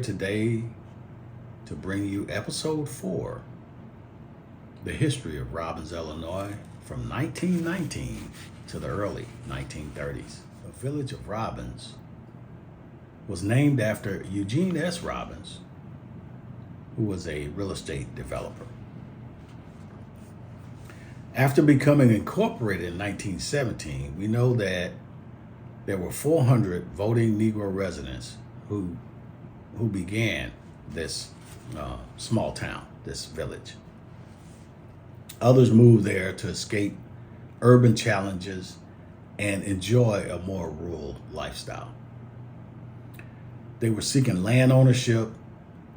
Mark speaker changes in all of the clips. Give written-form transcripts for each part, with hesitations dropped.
Speaker 1: today to bring you episode 4, the history of Robbins, Illinois, from 1919 to the early 1930s. The Village of Robbins was named after Eugene S. Robbins, who was a real estate developer. After becoming incorporated in 1917, we know that there were 400 voting Negro residents who began this small town, this village. Others moved there to escape urban challenges and enjoy a more rural lifestyle. They were seeking land ownership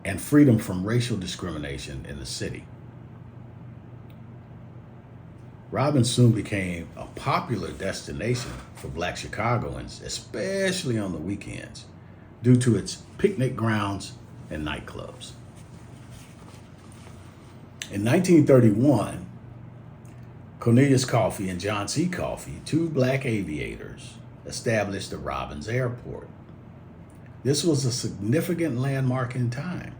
Speaker 1: and freedom from racial discrimination in the city. Robbins soon became a popular destination for Black Chicagoans, especially on the weekends, due to its picnic grounds and nightclubs. In 1931, Cornelius Coffey and John C. Coffey, two Black aviators, established the Robbins Airport. This was a significant landmark in time,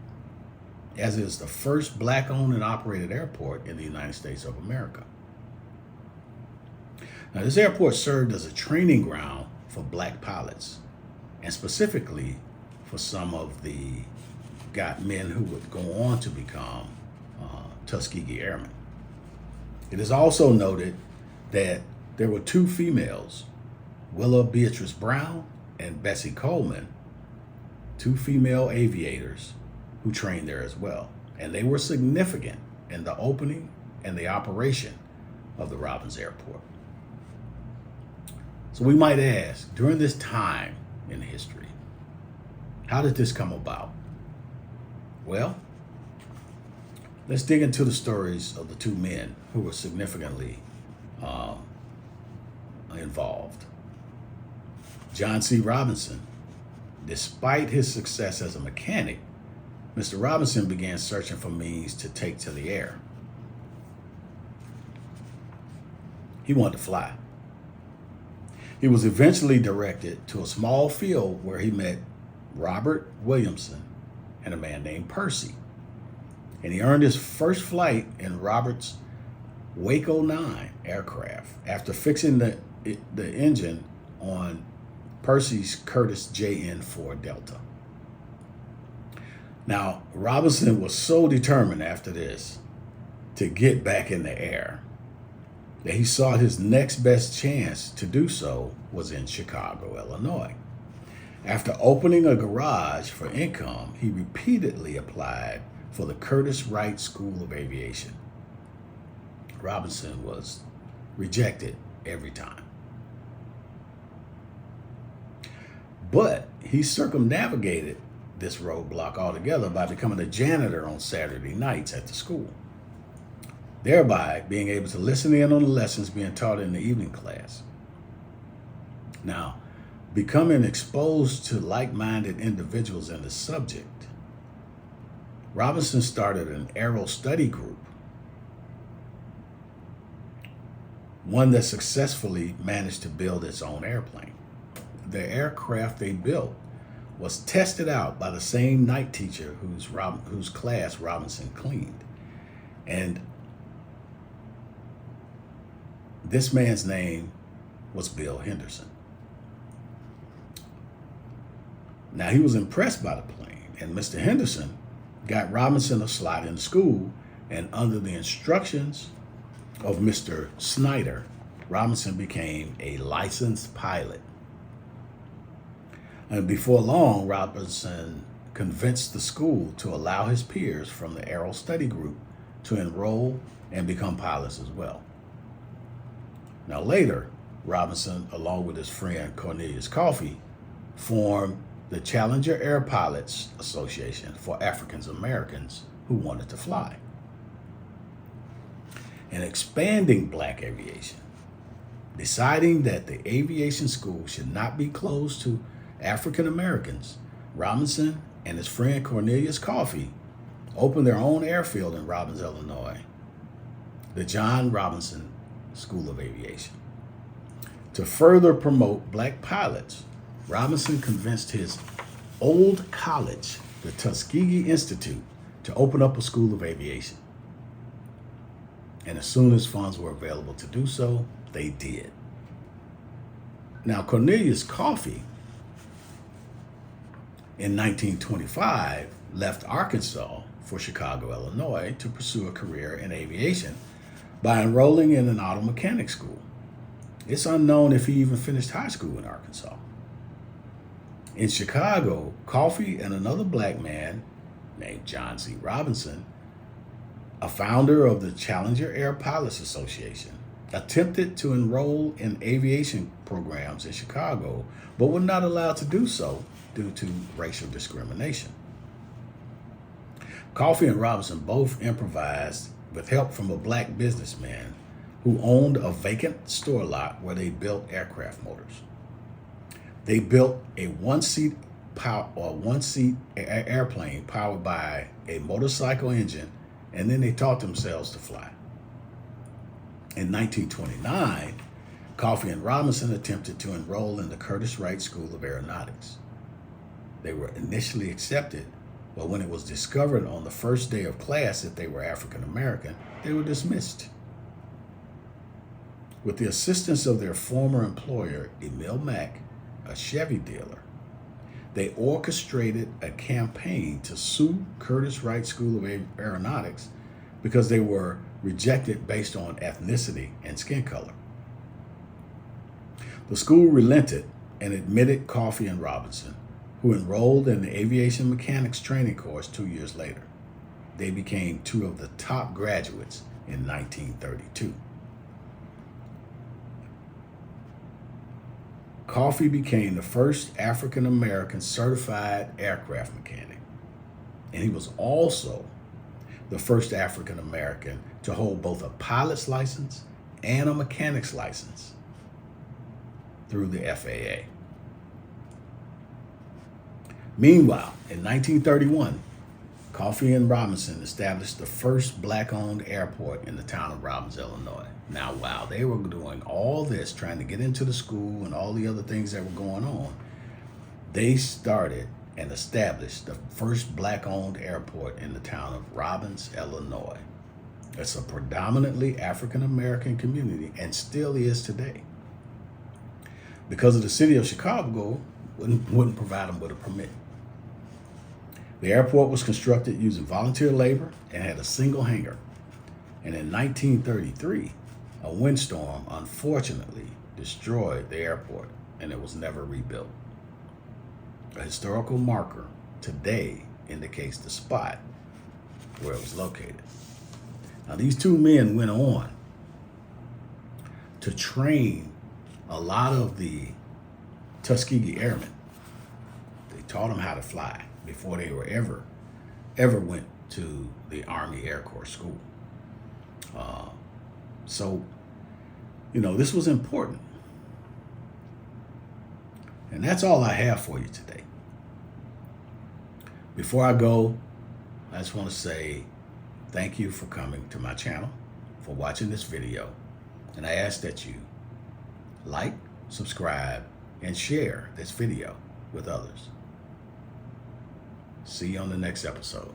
Speaker 1: as it is the first Black-owned and operated airport in the United States of America. Now, this airport served as a training ground for Black pilots, and specifically for some of the men who would go on to become Tuskegee Airmen. It is also noted that there were two females, Willa Beatrice Brown and Bessie Coleman, two female aviators who trained there as well. And they were significant in the opening and the operation of the Robbins Airport. So we might ask, during this time in history, how did this come about? Well, let's dig into the stories of the two men who were significantly involved. John C. Robinson, despite his success as a mechanic, Mr. Robinson began searching for means to take to the air. He wanted to fly. He was eventually directed to a small field where he met Robert Williamson and a man named Percy. And he earned his first flight in Robert's Waco 9 aircraft after fixing the engine on Percy's Curtiss JN-4 Delta. Now, Robinson was so determined after this to get back in the air that he saw his next best chance to do so was in Chicago, Illinois. After opening a garage for income, he repeatedly applied for the Curtiss Wright School of Aviation. Robinson was rejected every time. But he circumnavigated this roadblock altogether by becoming a janitor on Saturday nights at the school, thereby being able to listen in on the lessons being taught in the evening class. Now, becoming exposed to like-minded individuals in the subject, Robinson started an aero study group, one that successfully managed to build its own airplane. The aircraft they built was tested out by the same night teacher whose class Robinson cleaned. And this man's name was Bill Henderson. Now, he was impressed by the plane, and Mr. Henderson got Robinson a slot in school, and under the instructions of Mr. Snyder, Robinson became a licensed pilot. And before long, Robinson convinced the school to allow his peers from the aero study group to enroll and become pilots as well. Now later, Robinson, along with his friend Cornelius Coffey, formed the Challenger Air Pilots Association for African Americans who wanted to fly. And expanding Black aviation, deciding that the aviation school should not be closed to African Americans, Robinson and his friend Cornelius Coffey opened their own airfield in Robbins, Illinois, the John Robinson School of Aviation. To further promote Black pilots, Robinson convinced his old college the Tuskegee Institute to open up a school of aviation. And as soon as funds were available to do so, they did. Now, Cornelius Coffey in 1925 left Arkansas for Chicago, Illinois to pursue a career in aviation by enrolling in an auto mechanic school. It's unknown if he even finished high school in Arkansas. In Chicago, Coffey and another black man named John C. Robinson, a founder of the Challenger Air Pilots Association, attempted to enroll in aviation programs in Chicago, but were not allowed to do so due to racial discrimination. Coffey and Robinson both improvised with help from a black businessman who owned a vacant store lot where they built aircraft motors. They built a one-seat airplane powered by a motorcycle engine, and then they taught themselves to fly. In 1929, Coffey and Robinson attempted to enroll in the Curtiss Wright School of Aeronautics. They were initially accepted, but when it was discovered on the first day of class that they were African American, they were dismissed. With the assistance of their former employer, Emil Mack, a Chevy dealer, they orchestrated a campaign to sue Curtiss Wright School of Aeronautics because they were rejected based on ethnicity and skin color. The school relented and admitted Coffey and Robinson, who enrolled in the aviation mechanics training course 2 years later. They became two of the top graduates in 1932. Coffey became the first African-American certified aircraft mechanic, and he was also the first African-American to hold both a pilot's license and a mechanic's license through the FAA. Meanwhile, in 1931, Coffey and Robinson established the first black-owned airport in the town of Robbins, Illinois. Now, while they were doing all this, trying to get into the school and all the other things that were going on, they started and established the first black-owned airport in the town of Robbins, Illinois. It's a predominantly African-American community and still is today, because of the city of Chicago wouldn't provide them with a permit. The airport was constructed using volunteer labor and had a single hangar. And in 1933, a windstorm unfortunately destroyed the airport and it was never rebuilt. A historical marker today indicates the spot where it was located. Now, these two men went on to train a lot of the Tuskegee Airmen. They taught them how to fly before they were ever went to the Army Air Corps School. So, this was important. And that's all I have for you today. Before I go, I just want to say thank you for coming to my channel, for watching this video. And I ask that you like, subscribe, and share this video with others. See you on the next episode.